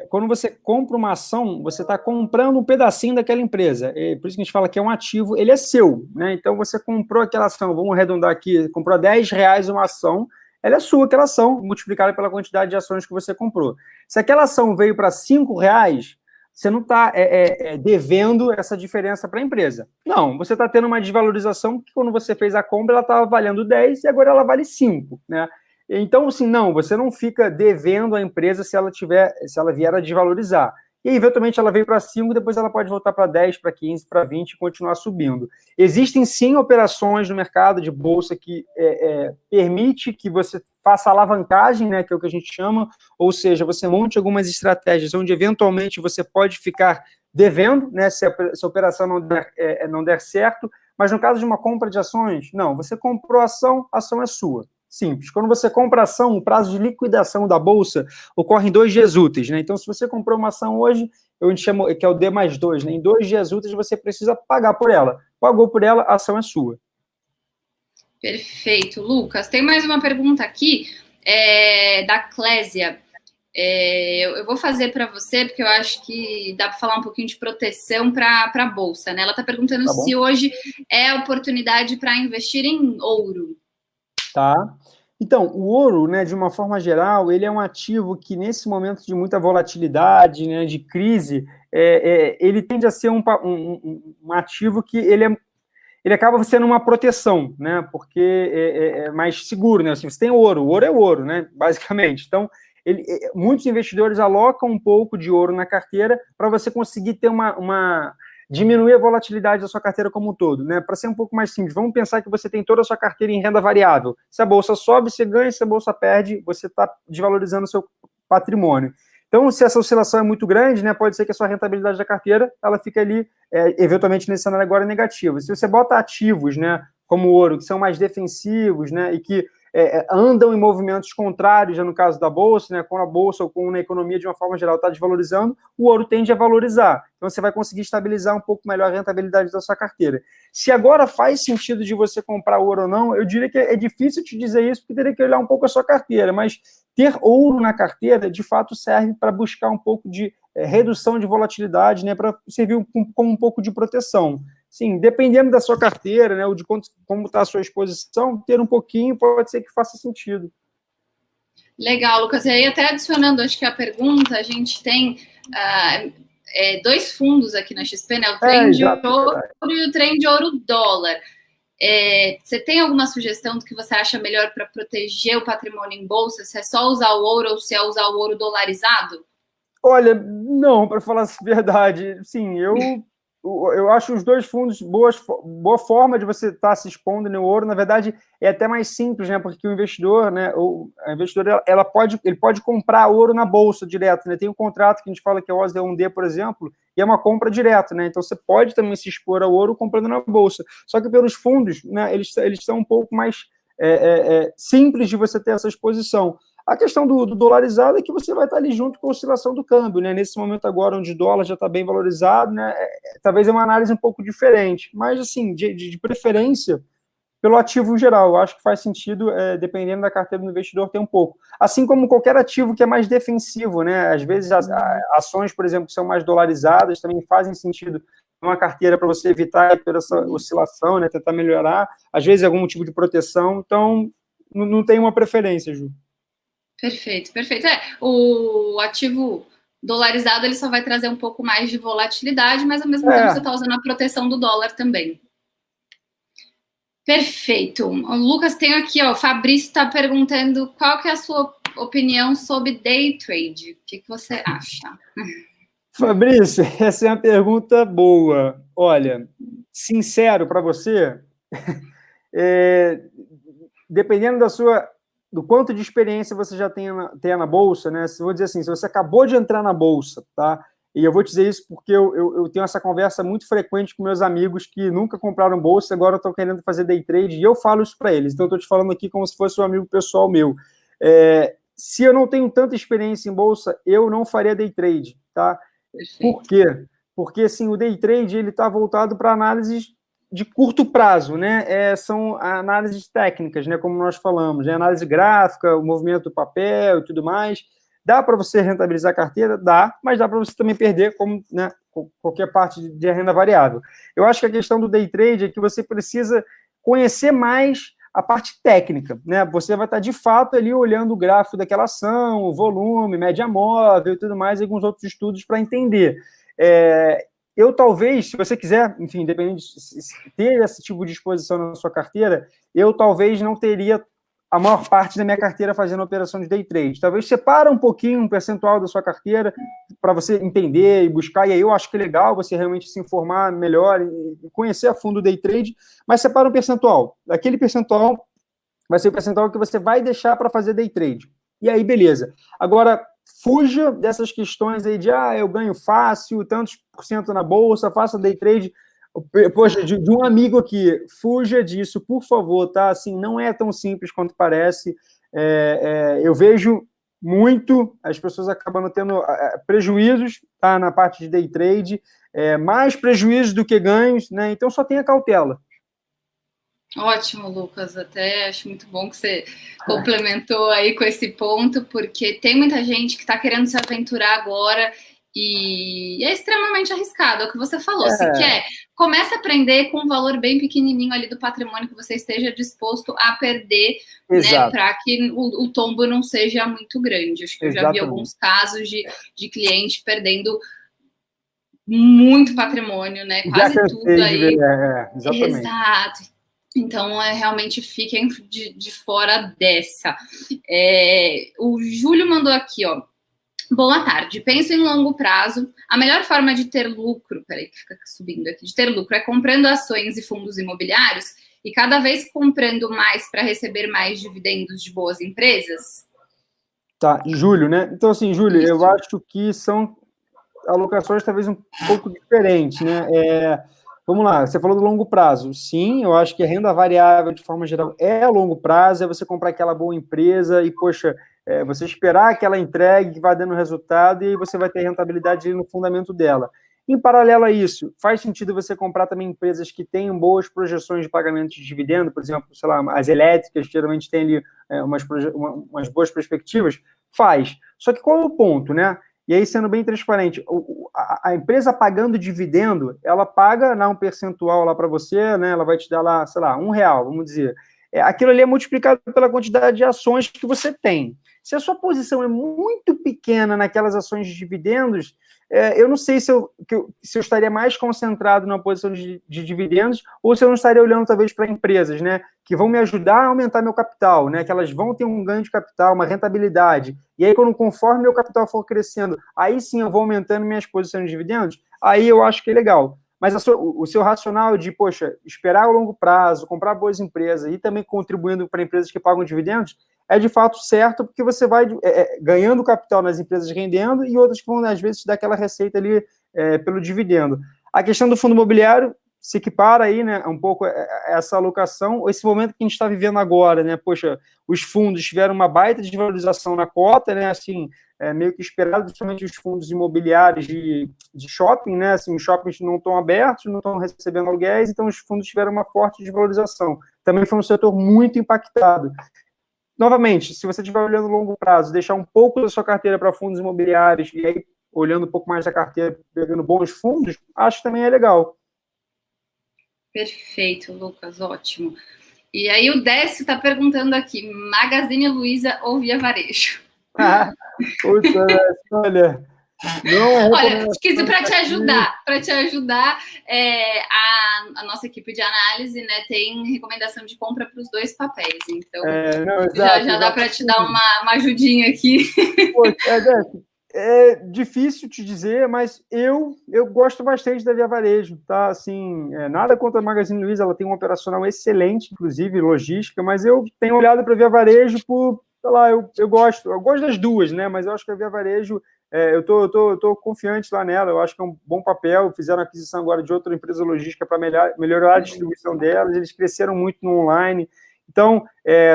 quando você compra uma ação, você está comprando um pedacinho daquela empresa. Por isso que a gente fala que é um ativo, ele é seu, né? Então, você comprou aquela ação, vamos arredondar aqui, comprou R$10 uma ação, ela é sua, aquela ação, multiplicada pela quantidade de ações que você comprou. Se aquela ação veio para R$5, você não está devendo essa diferença para a empresa. Não, você está tendo uma desvalorização que quando você fez a compra, ela estava valendo 10 e agora ela vale 5, né? Então, assim, não, você não fica devendo à empresa se ela vier a desvalorizar. E, eventualmente, ela veio para 5, depois ela pode voltar para 10, para 15, para 20 e continuar subindo. Existem, sim, operações no mercado de bolsa que permite que você faça alavancagem, né, que é o que a gente chama, ou seja, você monte algumas estratégias onde, eventualmente, você pode ficar devendo, né, se a operação não der certo, mas no caso de uma compra de ações, não, você comprou a ação é sua. Simples. Quando você compra ação, o prazo de liquidação da bolsa ocorre em 2 dias úteis, né? Então, se você comprou uma ação hoje, eu chamo que é o D mais 2, né? Em 2 dias úteis você precisa pagar por ela. Pagou por ela, a ação é sua. Perfeito. Lucas, tem mais uma pergunta aqui da Clésia. Eu vou fazer para você, porque eu acho que dá para falar um pouquinho de proteção para a Bolsa, né? Ela está perguntando se hoje é oportunidade para investir em ouro. Tá. Então, o ouro, né, de uma forma geral, ele é um ativo que, nesse momento de muita volatilidade, né, de crise, ele tende a ser um ativo que ele acaba sendo uma proteção, né, porque é mais seguro, né, assim, você tem ouro, o ouro é ouro, né, basicamente. Então, muitos investidores alocam um pouco de ouro na carteira para você conseguir ter diminuir a volatilidade da sua carteira como um todo, né? Para ser um pouco mais simples, vamos pensar que você tem toda a sua carteira em renda variável. Se a bolsa sobe, você ganha, se a bolsa perde, você está desvalorizando o seu patrimônio. Então, se essa oscilação é muito grande, né, pode ser que a sua rentabilidade da carteira, ela fique ali, eventualmente, nesse cenário agora, negativa. Se você bota ativos, né, como o ouro, que são mais defensivos, né, e que andam em movimentos contrários, já no caso da bolsa, né, com a bolsa ou com a economia de uma forma geral está desvalorizando, o ouro tende a valorizar. Então você vai conseguir estabilizar um pouco melhor a rentabilidade da sua carteira. Se agora faz sentido de você comprar ouro ou não, eu diria que é difícil te dizer isso, porque teria que olhar um pouco a sua carteira, mas ter ouro na carteira, de fato, serve para buscar um pouco de redução de volatilidade, né, para servir como um pouco de proteção. Sim, dependendo da sua carteira, né, ou de como está a sua exposição, ter um pouquinho pode ser que faça sentido. Legal, Lucas. E aí, até adicionando, acho que a pergunta, a gente tem 2 fundos aqui na XP, né? O trem de ouro e o trem de ouro dólar. Você tem alguma sugestão do que você acha melhor para proteger o patrimônio em bolsa? Se é só usar o ouro ou se é usar o ouro dolarizado? Olha, não, para falar a verdade, sim, eu acho os 2 fundos boa forma de você estar se expondo no ouro. Na verdade, é até mais simples, né? Porque o investidor, né? A investidora, ele pode comprar ouro na bolsa direto, né? Tem um contrato que a gente fala que é o OZ1D, por exemplo, e é uma compra direta, né? Então você pode também se expor ao ouro comprando na bolsa. Só que pelos fundos, né? Eles são um pouco mais simples de você ter essa exposição. A questão do dolarizado é que você vai estar ali junto com a oscilação do câmbio, né? Nesse momento agora, onde o dólar já está bem valorizado, né? Talvez é uma análise um pouco diferente, mas, assim, de preferência, pelo ativo geral, eu acho que faz sentido, dependendo da carteira do investidor, ter um pouco. Assim como qualquer ativo que é mais defensivo, né? Às vezes, ações, por exemplo, que são mais dolarizadas, também fazem sentido uma carteira para você evitar essa oscilação, né? Tentar melhorar, às vezes, algum tipo de proteção. Então, não tem uma preferência, Ju. Perfeito, perfeito. O ativo dolarizado, ele só vai trazer um pouco mais de volatilidade, mas ao mesmo tempo você está usando a proteção do dólar também. Perfeito. O Lucas tem aqui, o Fabrício está perguntando qual que é a sua opinião sobre day trade. O que você acha? Fabrício, essa é uma pergunta boa. Olha, sincero para você, dependendo do quanto de experiência você já tem na bolsa, né? Se vou dizer assim, se você acabou de entrar na bolsa, tá? E eu vou dizer isso porque eu tenho essa conversa muito frequente com meus amigos que nunca compraram bolsa, agora estão querendo fazer day trade, e eu falo isso para eles. Então, eu estou te falando aqui como se fosse um amigo pessoal meu. Se eu não tenho tanta experiência em bolsa, eu não faria day trade, tá? Por quê? Porque, assim, o day trade, ele está voltado para análises de curto prazo, né? São análises técnicas, né? Como nós falamos, né? Análise gráfica, o movimento do papel e tudo mais. Dá para você rentabilizar a carteira? Dá, mas dá para você também perder, como, né, qualquer parte de renda variável. Eu acho que a questão do day trade é que você precisa conhecer mais a parte técnica, né? Você vai estar, de fato, ali olhando o gráfico daquela ação, o volume, média móvel e tudo mais, e alguns outros estudos para entender. Eu talvez, se você quiser, enfim, independente de ter esse tipo de exposição na sua carteira, eu talvez não teria a maior parte da minha carteira fazendo operação de day trade. Talvez separa um pouquinho, um percentual da sua carteira para você entender e buscar, e aí eu acho que é legal você realmente se informar melhor e conhecer a fundo o day trade, mas separa um percentual. Aquele percentual vai ser o percentual que você vai deixar para fazer day trade. E aí, beleza. Agora, fuja dessas questões aí de, eu ganho fácil, tantos por cento na bolsa, faça day trade. Poxa, de um amigo aqui, fuja disso, por favor, tá? Assim, não é tão simples quanto parece. Eu vejo muito, as pessoas acabam tendo prejuízos, tá? Na parte de day trade, mais prejuízos do que ganhos, né? Então, só tenha cautela. Ótimo, Lucas. Até acho muito bom que você complementou aí com esse ponto, porque tem muita gente que está querendo se aventurar agora e é extremamente arriscado. É o que você falou. Se quer, comece a aprender com um valor bem pequenininho ali do patrimônio que você esteja disposto a perder, né, para que o tombo não seja muito grande. Acho que eu já vi alguns casos de cliente perdendo muito patrimônio, né? Quase tudo aí. Exatamente. Exato. Então, realmente fiquem de fora dessa. O Júlio mandou aqui, ó. Boa tarde. Penso em longo prazo. A melhor forma de ter lucro, peraí que fica subindo aqui, de ter lucro é comprando ações e fundos imobiliários e cada vez comprando mais para receber mais dividendos de boas empresas? Tá, Júlio, né? Então, assim, Júlio, eu acho que são alocações talvez um pouco diferentes, né? Vamos lá, você falou do longo prazo. Sim, eu acho que a renda variável, de forma geral, é a longo prazo, é você comprar aquela boa empresa e, poxa, você esperar que ela entregue, que vai dando resultado e você vai ter rentabilidade no fundamento dela. Em paralelo a isso, faz sentido você comprar também empresas que tenham boas projeções de pagamento de dividendo, por exemplo, sei lá, as elétricas geralmente têm ali umas boas perspectivas? Faz. Só que qual é o ponto, né? E aí, sendo bem transparente, a empresa pagando dividendo, ela paga um percentual lá para você, né? Ela vai te dar lá, sei lá, R$1, vamos dizer. Aquilo ali é multiplicado pela quantidade de ações que você tem. Se a sua posição é muito pequena naquelas ações de dividendos, eu não sei se eu estaria mais concentrado na posição de dividendos ou se eu não estaria olhando talvez para empresas, né, que vão me ajudar a aumentar meu capital, né, que elas vão ter um ganho de capital, uma rentabilidade. E aí, conforme meu capital for crescendo, aí sim eu vou aumentando minhas posições de dividendos, aí eu acho que é legal. Mas o seu racional de, poxa, esperar o longo prazo, comprar boas empresas e também contribuindo para empresas que pagam dividendos, é de fato certo, porque você vai ganhando capital nas empresas rendendo e outras que vão, às vezes, dar aquela receita ali pelo dividendo. A questão do fundo imobiliário se equipara aí, né, um pouco essa alocação, esse momento que a gente está vivendo agora, né, poxa, os fundos tiveram uma baita desvalorização na cota, né, assim, meio que esperado, principalmente os fundos imobiliários de shopping, né, assim, os shoppings não estão abertos, não estão recebendo aluguéis, então os fundos tiveram uma forte desvalorização. Também foi um setor muito impactado. Novamente, se você estiver olhando a longo prazo, deixar um pouco da sua carteira para fundos imobiliários e aí olhando um pouco mais da carteira, pegando bons fundos, acho que também é legal. Perfeito, Lucas, ótimo. E aí o Décio está perguntando aqui, Magazine Luiza ou Via Varejo? Puta, olha... Olha, para te ajudar, a nossa equipe de análise, né, tem recomendação de compra para os dois papéis, então já dá para te dar uma ajudinha aqui. É difícil te dizer, mas eu gosto bastante da Via Varejo, tá? Assim, nada contra a Magazine Luiza, ela tem um operacional excelente, inclusive logística, mas eu tenho olhado para a Via Varejo por, sei lá, eu gosto das duas, né? Mas eu acho que a Via Varejo, eu tô confiante lá nela, eu acho que é um bom papel. Fizeram aquisição agora de outra empresa logística para melhorar a distribuição delas, eles cresceram muito no online. Então,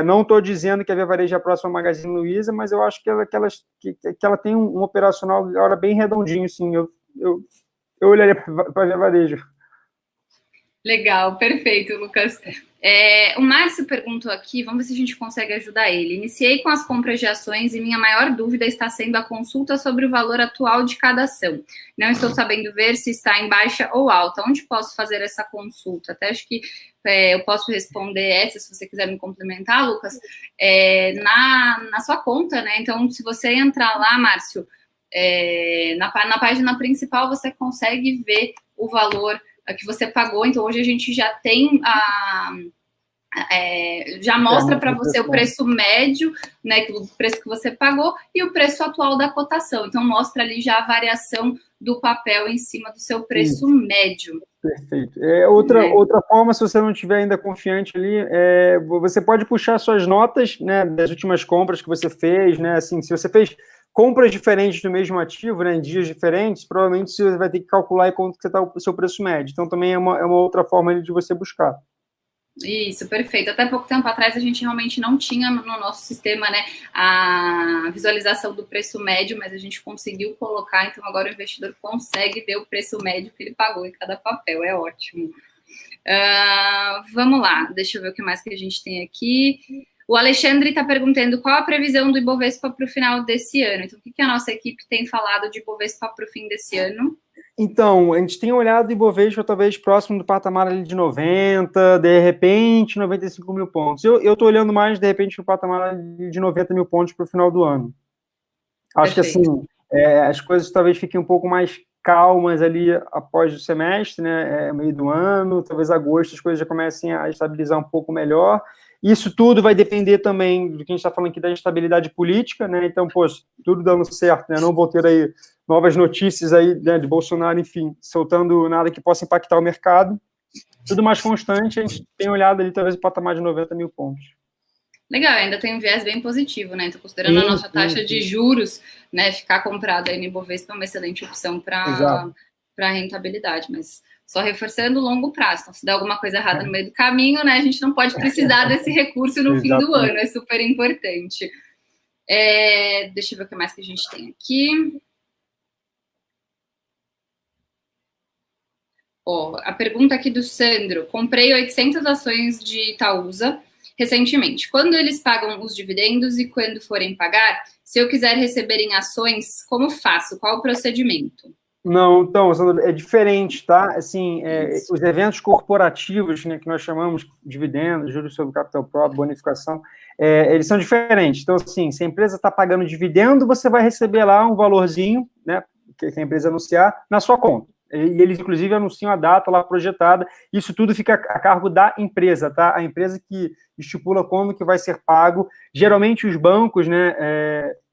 não estou dizendo que a Via Varejo é a próxima Magazine Luiza, mas eu acho que ela tem um operacional agora bem redondinho, sim. Eu olharia para a Via Varejo. Legal, perfeito, Lucas. O Márcio perguntou aqui, vamos ver se a gente consegue ajudar ele. Iniciei com as compras de ações e minha maior dúvida está sendo a consulta sobre o valor atual de cada ação. Não estou sabendo ver se está em baixa ou alta. Onde posso fazer essa consulta? Até acho que eu posso responder essa, se você quiser me complementar, Lucas, na sua conta, né? Então, se você entrar lá, Márcio, Na página principal você consegue ver o valor que você pagou. Então, hoje a gente já tem já mostra para você o preço médio, né, o preço que você pagou e o preço atual da cotação. Então, mostra ali já a variação do papel em cima do seu preço médio. Perfeito. Outra forma, se você não estiver ainda confiante ali, você pode puxar suas notas, né, das últimas compras que você fez, né, assim, se você fez compras diferentes do mesmo ativo, né, em dias diferentes, provavelmente você vai ter que calcular aí quanto que está o seu preço médio. Então, também é uma outra forma ali de você buscar. Isso, perfeito. Até pouco tempo atrás a gente realmente não tinha no nosso sistema, né, a visualização do preço médio, mas a gente conseguiu colocar, então agora o investidor consegue ver o preço médio que ele pagou em cada papel, é ótimo. Vamos lá, deixa eu ver o que mais que a gente tem aqui. O Alexandre está perguntando qual a previsão do Ibovespa para o final desse ano. Então, o que a nossa equipe tem falado de Ibovespa para o fim desse ano? Então, a gente tem olhado o Ibovespa talvez próximo do patamar ali de 90, de repente 95 mil pontos. Eu estou olhando mais, de repente, no patamar de 90 mil pontos para o final do ano. Acho Perfeito. Que assim, as coisas talvez fiquem um pouco mais calmas ali após o semestre, né, meio do ano, talvez agosto as coisas já comecem a estabilizar um pouco melhor. Isso tudo vai depender também do que a gente está falando aqui da estabilidade política, né? Então, tudo dando certo, né? Não vou ter aí novas notícias aí, né, de Bolsonaro, enfim, soltando nada que possa impactar o mercado. Tudo mais constante, a gente tem olhado ali talvez o patamar de 90 mil pontos. Legal, ainda tem um viés bem positivo, né? Então, considerando a nossa taxa de juros, né, ficar comprado aí no Ibovespa é uma excelente opção para rentabilidade, mas só reforçando o longo prazo. Então, se der alguma coisa errada no meio do caminho, né, a gente não pode precisar desse recurso no fim do ano, é super importante. Deixa eu ver o que mais que a gente tem aqui. A pergunta aqui do Sandro. Comprei 800 ações de Itaúsa recentemente. Quando eles pagam os dividendos e quando forem pagar, se eu quiser receber em ações, como faço? Qual o procedimento? Não, então, Sandro, é diferente, tá? Assim, os eventos corporativos, né, que nós chamamos de dividendos, juros sobre capital próprio, bonificação, eles são diferentes. Então, assim, se a empresa está pagando dividendo, você vai receber lá um valorzinho, né, que a empresa anunciar, na sua conta. E eles, inclusive, anunciam a data lá projetada. Isso tudo fica a cargo da empresa, tá? A empresa que estipula como que vai ser pago. Geralmente, os bancos, né,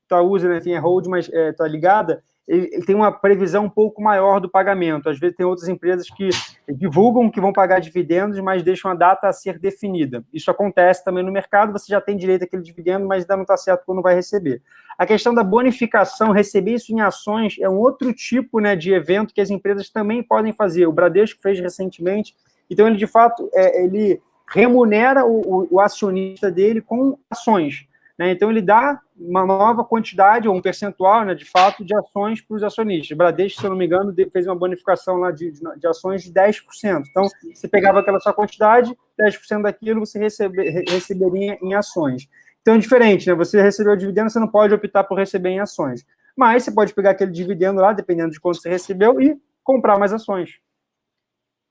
Itaúsa, né, enfim, é hold, mas está ligada, ele tem uma previsão um pouco maior do pagamento. Às vezes tem outras empresas que divulgam que vão pagar dividendos, mas deixam a data a ser definida. Isso acontece também no mercado, você já tem direito àquele dividendo, mas ainda não está certo quando vai receber. A questão da bonificação, receber isso em ações, é um outro tipo, né, de evento que as empresas também podem fazer. O Bradesco fez recentemente, então ele, de fato, ele remunera o acionista dele com ações. Né? Então, ele dá uma nova quantidade, ou um percentual, né, de fato, de ações para os acionistas. O Bradesco, se eu não me engano, fez uma bonificação lá de ações de 10%. Então, você pegava aquela sua quantidade, 10% daquilo você receberia em ações. Então, é diferente, né? Você recebeu o dividendo, você não pode optar por receber em ações. Mas você pode pegar aquele dividendo lá, dependendo de quanto você recebeu, e comprar mais ações.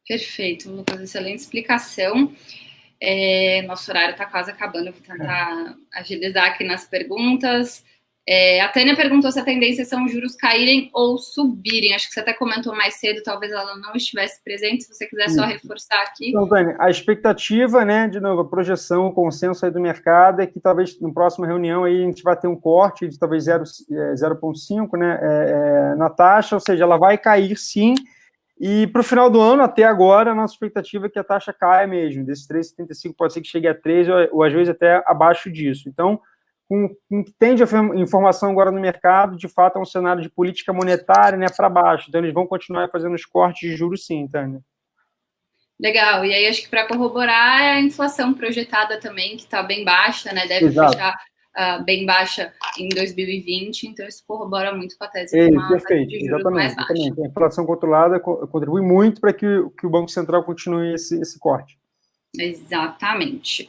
Perfeito, Lucas, excelente explicação. Nosso horário está quase acabando, eu vou tentar agilizar aqui nas perguntas. A Tânia perguntou se a tendência são os juros caírem ou subirem. Acho que você até comentou mais cedo, talvez ela não estivesse presente, se você quiser só reforçar aqui. Então, Tânia, a expectativa, né, de novo, a projeção, o consenso aí do mercado é que talvez na próxima reunião aí a gente vai ter um corte de talvez 0,5, né, na taxa, ou seja, ela vai cair sim. E para o final do ano, até agora, a nossa expectativa é que a taxa caia mesmo. Desses 3,75 pode ser que chegue a 3, ou às vezes até abaixo disso. Então, com que tem de informação agora no mercado, de fato, é um cenário de política monetária, né, para baixo. Então, eles vão continuar fazendo os cortes de juros sim, Tânia. Legal. E aí, acho que para corroborar, a inflação projetada também, que está bem baixa, né, deve fechar bem baixa em 2020, então isso corrobora muito com a tese de uma taxa de juros mais baixa. Exatamente. A inflação controlada contribui muito para que o Banco Central continue esse corte. Exatamente.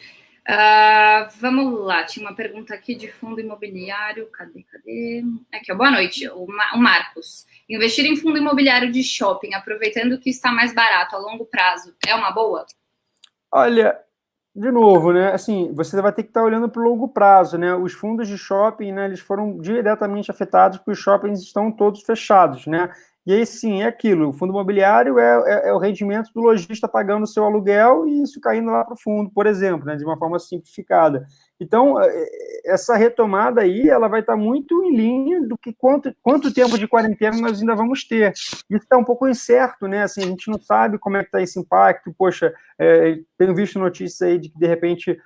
Vamos lá, tinha uma pergunta aqui de fundo imobiliário, cadê? Aqui, boa noite, o Marcos. Investir em fundo imobiliário de shopping, aproveitando que está mais barato a longo prazo, é uma boa? Olha, De novo, né? Assim, você vai ter que estar olhando para o longo prazo, né? Os fundos de shopping, né? Eles foram diretamente afetados porque os shoppings estão todos fechados, né? E aí sim, é aquilo. O fundo imobiliário é o rendimento do lojista pagando o seu aluguel e isso caindo lá para o fundo, por exemplo, né? De uma forma simplificada. Então, essa retomada aí, ela vai estar muito em linha do que quanto tempo de quarentena nós ainda vamos ter. Isso está um pouco incerto, né? Assim, a gente não sabe como é que está esse impacto. Poxa, tenho visto notícias aí de que, de repente,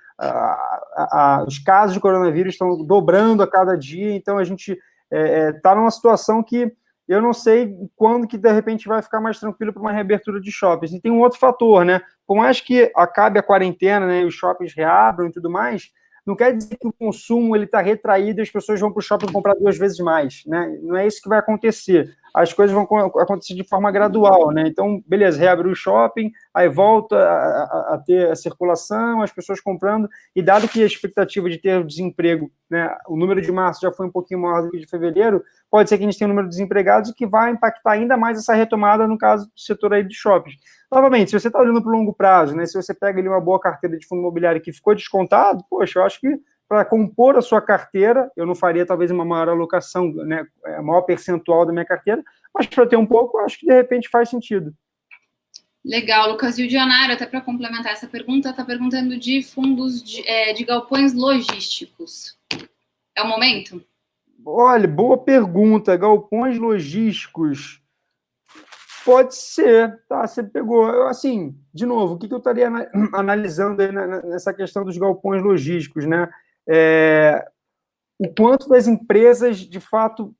os casos de coronavírus estão dobrando a cada dia, então a gente está numa situação que eu não sei quando que, de repente, vai ficar mais tranquilo para uma reabertura de shoppings. E tem um outro fator, né? Por mais que acabe a quarentena, né, e os shoppings reabram e tudo mais, não quer dizer que o consumo ele está retraído e as pessoas vão para o shopping comprar 2 vezes mais, né? Não é isso que vai acontecer. As coisas vão acontecer de forma gradual, né? Então, beleza, reabriu o shopping, aí volta a ter a circulação, as pessoas comprando, e dado que a expectativa de ter o desemprego, né, o número de março já foi um pouquinho maior do que de fevereiro, pode ser que a gente tenha um número de desempregados que vai impactar ainda mais essa retomada no caso do setor aí de shoppings. Novamente, se você está olhando para o longo prazo, né, se você pega ali uma boa carteira de fundo imobiliário que ficou descontado, poxa, eu acho que para compor a sua carteira, eu não faria talvez uma maior alocação, né, maior percentual da minha carteira, mas para ter um pouco, eu acho que de repente faz sentido. Legal, Lucas. E o Dionário, até para complementar essa pergunta, está perguntando de fundos de galpões logísticos. É o momento? Olha, boa pergunta. Galpões logísticos. Pode ser, tá? Você pegou. Assim, de novo, o que eu estaria analisando aí nessa questão dos galpões logísticos, né? O quanto das empresas, de fato,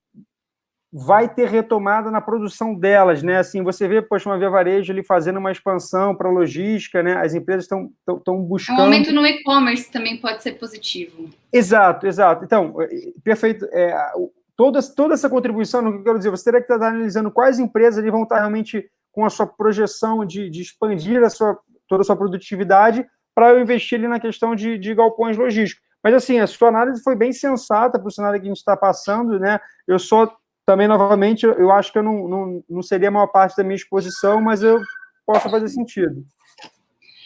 vai ter retomada na produção delas, né? Assim, você vê, poxa, uma Via Varejo ali fazendo uma expansão para logística, né? As empresas estão buscando... O momento no e-commerce também pode ser positivo. Exato, exato. Então, perfeito. Toda essa contribuição, no que eu quero dizer, você teria que estar analisando quais empresas ali vão estar realmente com a sua projeção de expandir toda a sua produtividade para eu investir ali na questão de galpões logísticos. Mas, assim, a sua análise foi bem sensata para o cenário que a gente está passando, né? Eu só, também, novamente, eu acho que eu não seria a maior parte da minha exposição, mas eu posso fazer sentido.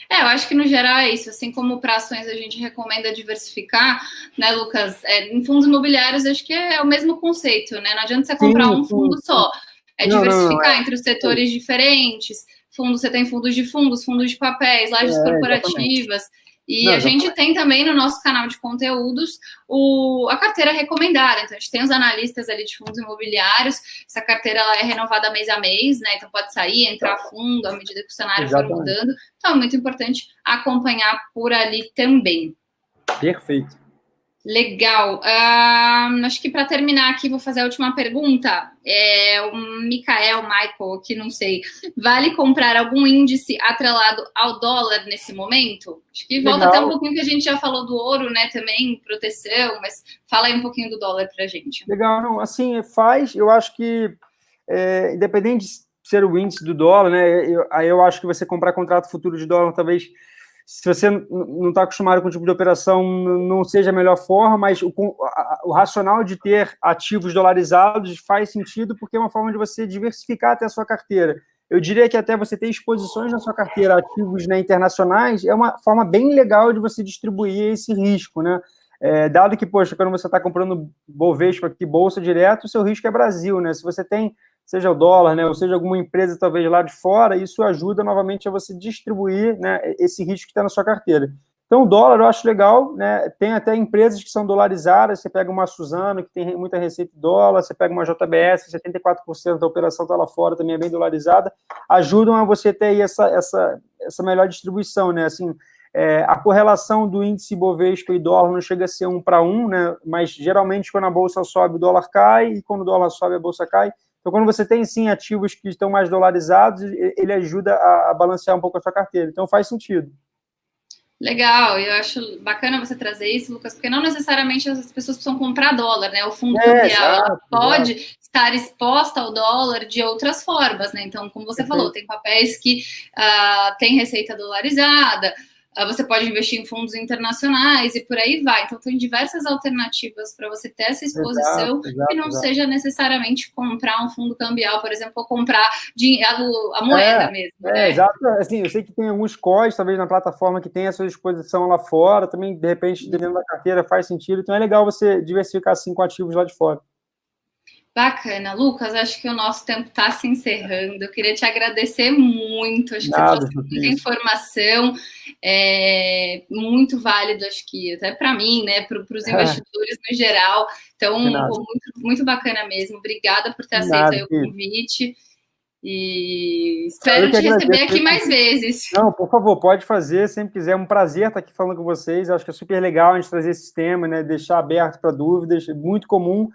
Eu acho que no geral é isso. Assim como para ações a gente recomenda diversificar, né, Lucas? Em fundos imobiliários, acho que é o mesmo conceito, né? Não adianta você comprar um fundo só. É diversificar entre os setores diferentes. Você tem fundos de fundos de papéis, lajes corporativas. E a gente tem também no nosso canal de conteúdos a carteira recomendada. Então, a gente tem os analistas ali de fundos imobiliários. Essa carteira ela é renovada mês a mês, né? Então, pode sair, entrar fundo à medida que o cenário for mudando. Então, é muito importante acompanhar por ali também. Perfeito. Legal. Acho que para terminar aqui, vou fazer a última pergunta. O Michael, que não sei, vale comprar algum índice atrelado ao dólar nesse momento? Acho que volta até um pouquinho que a gente já falou do ouro, né, também, proteção, mas fala aí um pouquinho do dólar para a gente. Legal, não, assim, eu acho que, independente de ser o índice do dólar, né, eu acho que você comprar contrato futuro de dólar, talvez, se você não está acostumado com o tipo de operação, não seja a melhor forma, mas o racional de ter ativos dolarizados faz sentido, porque é uma forma de você diversificar até a sua carteira. Eu diria que até você ter exposições na sua carteira a ativos, né, internacionais é uma forma bem legal de você distribuir esse risco, né? Dado que, poxa, quando você está comprando Bovespa aqui, bolsa direto, o seu risco é Brasil, né? Se você tem, seja o dólar, né, ou seja alguma empresa talvez lá de fora, isso ajuda novamente a você distribuir, né, esse risco que está na sua carteira. Então, o dólar eu acho legal, né? Tem até empresas que são dolarizadas, você pega uma Suzano, que tem muita receita em dólar, você pega uma JBS, 74% da operação está lá fora, também é bem dolarizada, ajudam a você ter aí essa melhor distribuição, né? Assim, a correlação do índice Bovespa e dólar não chega a ser 1 para 1, né? Mas geralmente quando a bolsa sobe, o dólar cai, e quando o dólar sobe, a bolsa cai. Então, quando você tem, sim, ativos que estão mais dolarizados, ele ajuda a balancear um pouco a sua carteira. Então, faz sentido. Legal, eu acho bacana você trazer isso, Lucas, porque não necessariamente as pessoas precisam comprar dólar, né? O fundo cambial pode estar exposta ao dólar de outras formas, né? Então, como você falou, tem papéis que têm receita dolarizada, você pode investir em fundos internacionais e por aí vai. Então, tem diversas alternativas para você ter essa exposição que não seja necessariamente comprar um fundo cambial, por exemplo, ou comprar a moeda mesmo. Né? Exato. Assim, eu sei que tem alguns COIs, talvez na plataforma, que tem a sua exposição lá fora, também, de repente, dentro da carteira faz sentido. Então, é legal você diversificar assim com ativos lá de fora. Bacana. Lucas, acho que o nosso tempo está se encerrando. Eu queria te agradecer muito. Acho que você trouxe muita informação, muito válido, acho que até para mim, né, para os investidores no geral. Então, muito, muito bacana mesmo. Obrigada por ter aceito o convite. E espero te receber aqui mais vezes. Não, por favor, pode fazer, sempre quiser. É um prazer estar aqui falando com vocês. Acho que é super legal a gente trazer esse tema, né, deixar aberto para dúvidas, é muito comum.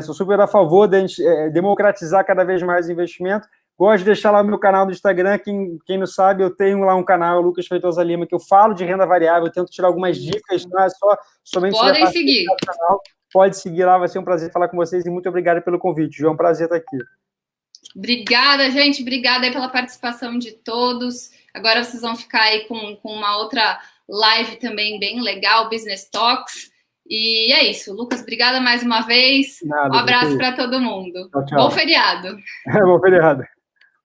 Sou super a favor de a gente democratizar cada vez mais o investimento. Gosto de deixar lá o meu canal do Instagram. Quem não sabe, eu tenho lá um canal, Lucas Feitosa Lima, que eu falo de renda variável, eu tento tirar algumas dicas, não é somente podem seguir. Canal. Pode seguir lá, vai ser um prazer falar com vocês e muito obrigado pelo convite, João. É um prazer estar aqui. Obrigada, gente. Obrigada aí pela participação de todos. Agora vocês vão ficar aí com uma outra live também bem legal, Business Talks. E é isso. Lucas, obrigada mais uma vez. Um abraço para todo mundo. Tchau, tchau. Bom feriado. Bom feriado.